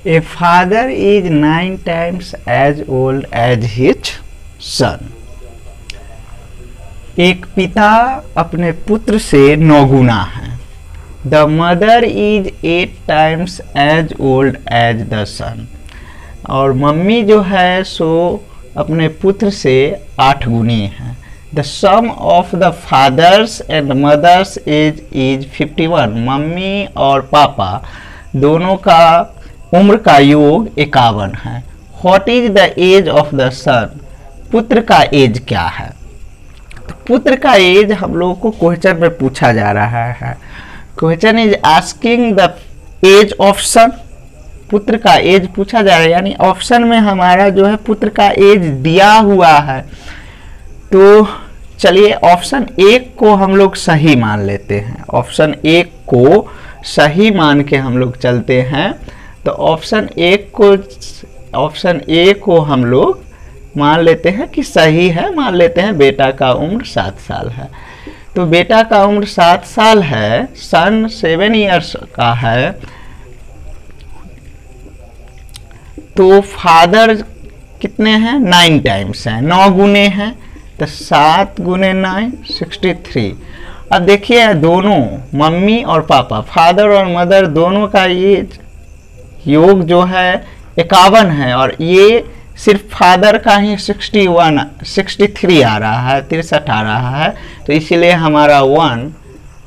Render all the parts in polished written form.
A father is 9 times as old as his son. एक पिता अपने पुत्र से 9 गुना है। The mother is 8 times as old as the son. और मम्मी जो है सो अपने पुत्र से 8 गुनी है। The sum of the father's and mother's age is 51। Mummy और पापा दोनों का उम्र का योग 51 है। What is the age of the son. पुत्र का एज क्या है। तो पुत्र का एज हम लोगों को क्वेश्चन में पूछा जा रहा है। Question is asking the age of son. पुत्र का एज पूछा जा रहा है, यानी ऑप्शन में हमारा जो है पुत्र का एज दिया हुआ है। तो चलिए ऑप्शन 1 को हम लोग सही मान लेते हैं। ऑप्शन 1 को सही मान के हम लोग चलते हैं। तो ऑप्शन ए को हम लोग मान लेते हैं कि सही है। मान लेते हैं बेटा का उम्र 7 साल है। तो बेटा का उम्र 7 साल है, सन 7 years का है। तो फादर कितने हैं, 9 times हैं, 9 गुने हैं। तो 7 गुने 9 63। अब देखिए दोनों मम्मी और पापा, फादर और मदर दोनों का ये योग जो है 51 है, और ये सिर्फ फादर का ही 63 आ रहा है, 63 आ रहा है। तो इसीलिए हमारा 1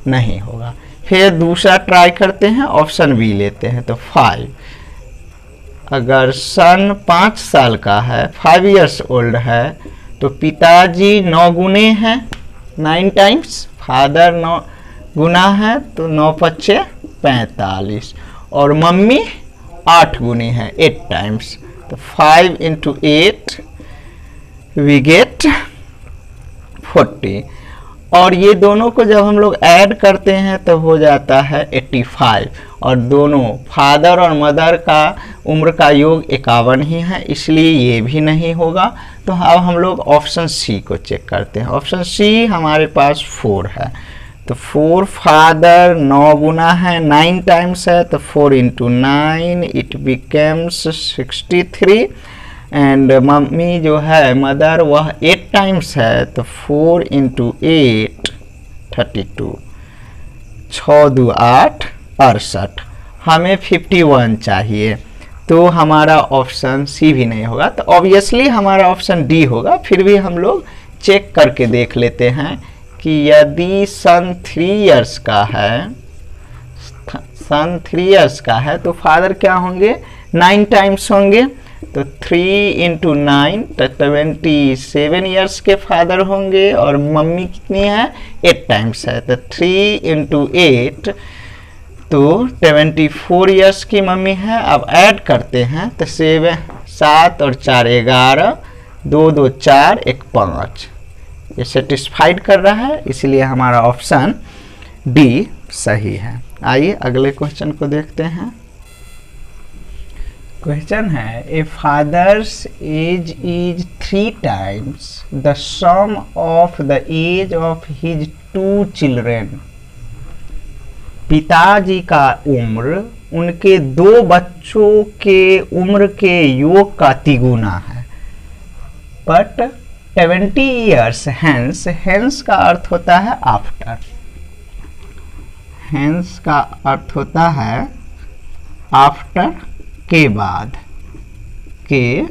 नहीं होगा। फिर दूसरा ट्राई करते हैं, ऑप्शन बी लेते हैं। तो 5, अगर सन 5 साल का है, 5 years ओल्ड है, तो पिताजी 9 गुने हैं, 9 times। फादर 9 गुना है, तो 9 पच्चे 45। और मम्मी 8 गुनी है, 8 times। तो 5 into 8 we get 40। और ये दोनों को जब हम लोग ऐड करते हैं तो हो जाता है 85। और दोनों फादर और मदर का उम्र का योग 51 ही है, इसलिए ये भी नहीं होगा। तो अब हम लोग ऑप्शन सी को चेक करते हैं। ऑप्शन सी हमारे पास 4 है। तो 4, फादर 9 गुना है, 9 times है, तो 4 into 9 it becomes 63। And mummy जो है मदर वह 8 times है, तो 4 into 8 32। 6 2 8 68। हमें 51 चाहिए, तो हमारा ऑप्शन सी भी नहीं होगा। तो ऑब्वियसली हमारा ऑप्शन डी होगा। फिर भी हम लोग चेक करके देख लेते हैं कि यदि सन 3 years का है, सन 3 years का है, तो फादर क्या होंगे, 9 times होंगे। तो 3 into 9 तो 27 years के फादर होंगे। और मम्मी कितनी है, 8 times है, तो 3 into 8 तो 24 years की मम्मी है। अब ऐड करते हैं, तो 7 और 4 11, 2 2 4 1 5। ये सेटिस्फाइड कर रहा है, इसलिए हमारा ऑप्शन डी सही है। आइए अगले क्वेश्चन को देखते हैं। क्वेश्चन है, a father's age is 3 times the sum of the age of his 2 children। पिताजी का उम्र उनके 2 बच्चों के उम्र के योग का तिगुना है। बट 70 years hence, hence का अर्थ होता है आफ्टर। hence का अर्थ होता है आफ्टर, के बाद, के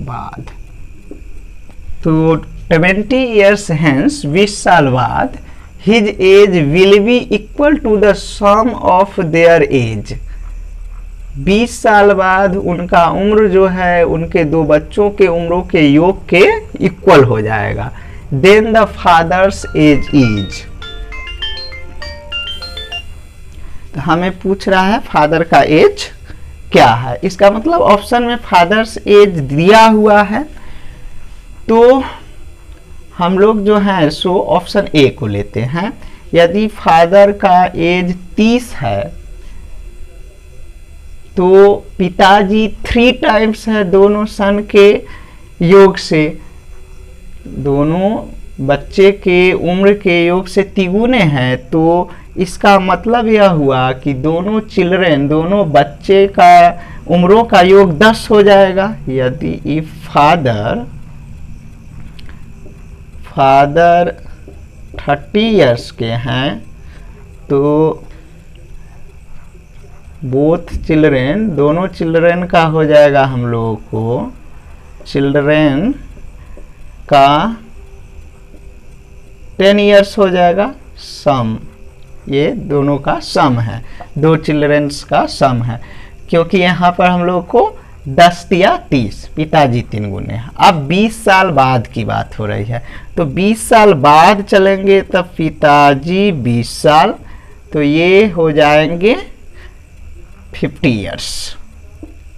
बाद। तो 70 years hence 20 साल बाद his age will be equal to the sum of their age। 20 साल बाद उनका उम्र जो है उनके 2 बच्चों के उम्रों के योग के इक्वल हो जाएगा। Then the father's age is. तो हमें पूछ रहा है फादर का एज क्या है। इसका मतलब ऑप्शन में फादर्स एज दिया हुआ है, तो हम लोग जो है सो ऑप्शन ए को लेते हैं। यदि फादर का एज 30 है, तो पिताजी 3 times है दोनों सन के योग से, दोनों बच्चे के उम्र के योग से तिगुने हैं। तो इसका मतलब यह हुआ कि दोनों चिल्ड्रेन, दोनों बच्चे का उम्रों का योग 10 हो जाएगा। यदि इफ फादर 30 इयर्स के हैं तो बोथ चिल्ड्रेन, दोनों चिल्ड्रेन का हो जाएगा हम लोगों को, चिल्ड्रेन का 10 इयर्स हो जाएगा। सम, ये दोनों का सम है, दो चिल्ड्रेन्स का सम है, क्योंकि यहाँ पर हम लोग को 10 या 30, पिताजी 3 गुने हैं। अब 20 साल बाद की बात हो रही है, तो 20 साल बाद चलेंगे तब पिताजी 20 साल, तो ये हो जाएंगे 50 इयर्स।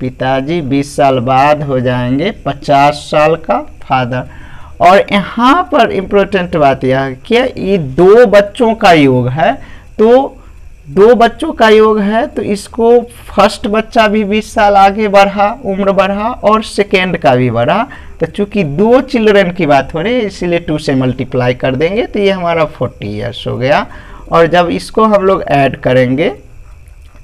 पिताजी 20 साल बाद हो जाएंगे 50 साल का फादर। और यहाँ पर इम्पोर्टेंट बात यह है कि ये दो बच्चों का योग है, तो दो बच्चों का योग है तो इसको फर्स्ट बच्चा भी 20 साल आगे बढ़ा, उम्र बढ़ा, और सेकेंड का भी बढ़ा। तो चूंकि दो चिल्ड्रन की बात हो रही है इसीलिए 2 से मल्टीप्लाई कर देंगे तो ये हमारा 40 इयर्स हो गया। और जब इसको हम लोग ऐड करेंगे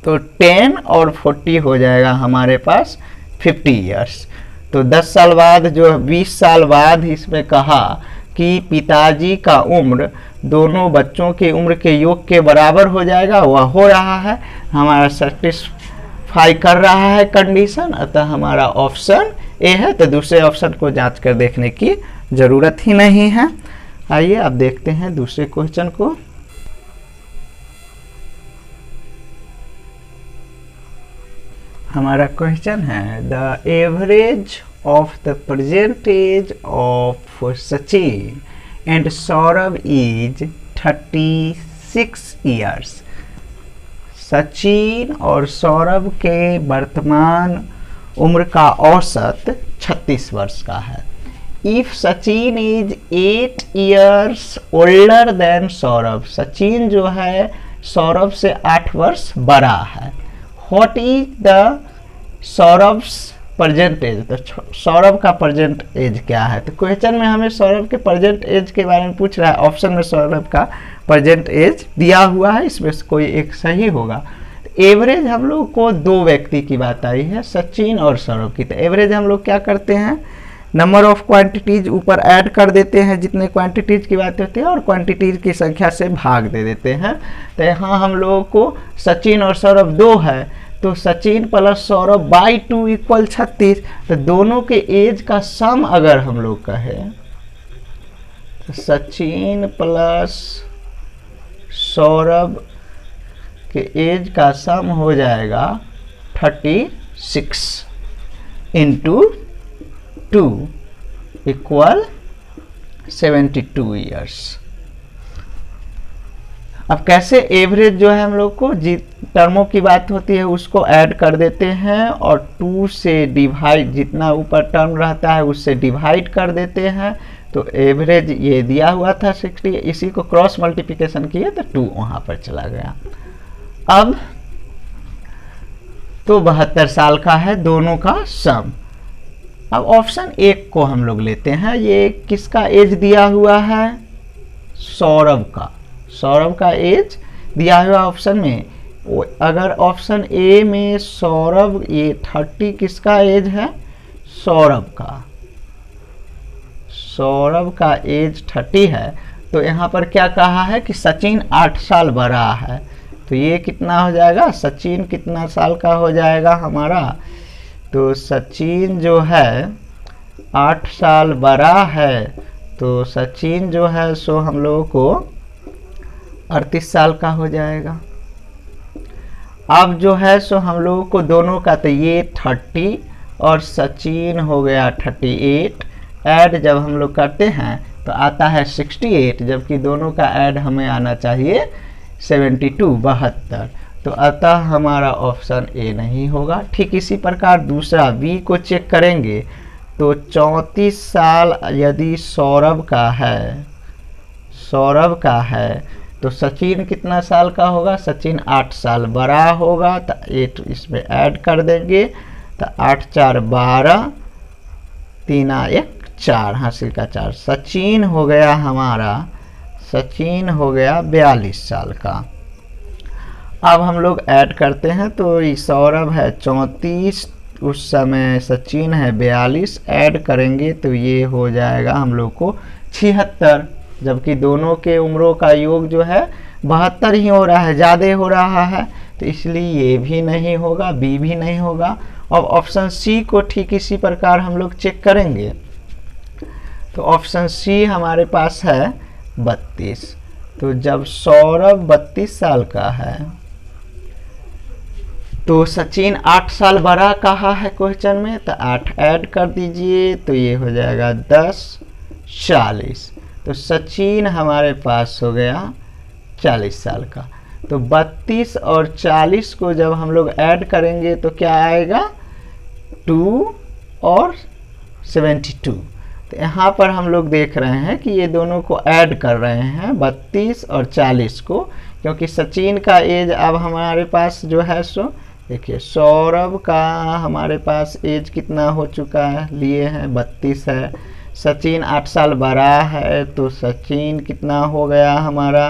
तो 10 और 40 हो जाएगा हमारे पास 50 इयर्स। तो 10 साल बाद जो 20 साल बाद इसमें कहा कि पिताजी का उम्र दोनों बच्चों के उम्र के योग के बराबर हो जाएगा, वह हो रहा है, हमारा सेटिस्फाई कर रहा है कंडीशन, अतः हमारा ऑप्शन ए है। तो दूसरे ऑप्शन को जांच कर देखने की ज़रूरत ही नहीं है। आइए अब देखते हैं दूसरे क्वेश्चन को। हमारा क्वेश्चन है the average of the present age of Sachin and Saurabh is 36 years। Sachin और सौरभ के वर्तमान उम्र का औसत 36 वर्ष का है। If Sachin is 8 years older than Saurabh, Sachin जो है सौरभ से 8 वर्ष बड़ा है। What is the Saurabh's present age, तो सौरभ का प्रेजेंट एज क्या है। तो क्वेश्चन में हमें सौरभ के प्रेजेंट एज के बारे में पूछ रहा है, ऑप्शन में सौरभ का प्रेजेंट एज दिया हुआ है, इसमें से कोई एक सही होगा। एवरेज हम लोग को दो व्यक्ति की बात आई है, सचिन और सौरभ की। तो एवरेज हम लोग क्या करते हैं, नंबर ऑफ क्वांटिटीज ऊपर ऐड कर देते हैं जितने क्वांटिटीज की बात होती है और क्वांटिटीज की संख्या से भाग दे देते हैं। तो यहाँ हम लोगों को सचिन और सौरभ 2 है, तो Sachin plus Saurabh by 2 equal 36। तो दोनों के एज का सम अगर हम लोग कहें तो सचिन प्लस सौरभ के एज का सम हो जाएगा 36 इंटू 2 इक्वल 72 ईयर्स। अब कैसे एवरेज जो है हम लोग को टर्मों की बात होती है उसको ऐड कर देते हैं और 2 से डिवाइड, जितना ऊपर टर्म रहता है उससे डिवाइड कर देते हैं। तो एवरेज ये दिया हुआ था 60, इसी को क्रॉस मल्टीप्लिकेशन किए तो 2 वहाँ पर चला गया। अब तो 72 साल का है दोनों का सम। अब ऑप्शन 1 को हम लोग लेते हैं, ये किसका एज दिया हुआ है, सौरभ का। सौरभ का एज दिया हुआ ऑप्शन में, अगर ऑप्शन ए में सौरभ ये 30 किसका एज है, सौरभ का, सौरभ का एज 30 है। तो यहाँ पर क्या कहा है कि सचिन 8 साल बड़ा है, तो ये कितना हो जाएगा, सचिन कितना साल का हो जाएगा हमारा, तो सचिन जो है 8 साल बड़ा है, तो सचिन जो है सो हम लोगों को 38 साल का हो जाएगा। अब जो है सो हम लोगों को दोनों का, तो ये 30 और सचिन हो गया 38, ऐड जब हम लोग करते हैं तो आता है 68, जबकि दोनों का ऐड हमें आना चाहिए 72। तो अतः हमारा ऑप्शन ए नहीं होगा। ठीक इसी प्रकार दूसरा बी को चेक करेंगे तो 34 साल यदि सौरभ का है तो सचिन कितना साल का होगा, सचिन 8 साल बड़ा होगा, तो 8 इसमें ऐड कर देंगे, तो 8 4 12, 3 1 4, हासिल का 4, सचिन हो गया हमारा, सचिन हो गया 42 साल का। अब हम लोग ऐड करते हैं तो सौरभ है 34, उस समय सचिन है 42, ऐड करेंगे तो ये हो जाएगा हम लोग को 76, जबकि दोनों के उम्रों का योग जो है 72 ही हो रहा है, ज़्यादा हो रहा है, तो इसलिए ये भी नहीं होगा, बी भी नहीं होगा। अब ऑप्शन सी को ठीक इसी प्रकार हम लोग चेक करेंगे। तो ऑप्शन सी हमारे पास है 32। तो जब सौरभ 32 साल का है तो सचिन 8 साल बड़ा कहा है क्वेश्चन में, तो 8 ऐड कर दीजिए तो ये हो जाएगा 10, 40। तो सचिन हमारे पास हो गया 40 साल का। तो 32 और 40 को जब हम लोग ऐड करेंगे तो क्या आएगा, 2 और 72। तो यहाँ पर हम लोग देख रहे हैं कि ये दोनों को ऐड कर रहे हैं 32 और 40 को, क्योंकि सचिन का एज अब हमारे पास जो है सो देखिए सौरभ का हमारे पास एज कितना हो चुका है, लिए हैं 32 है। सचिन 8 साल बड़ा है तो सचिन कितना हो गया हमारा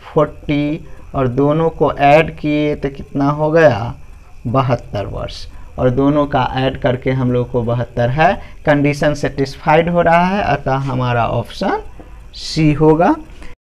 40, और दोनों को ऐड किए तो कितना हो गया 72 वर्ष, और दोनों का ऐड करके हम लोग को 72 है। कंडीशन सेटिस्फाइड हो रहा है, अतः हमारा ऑप्शन सी होगा।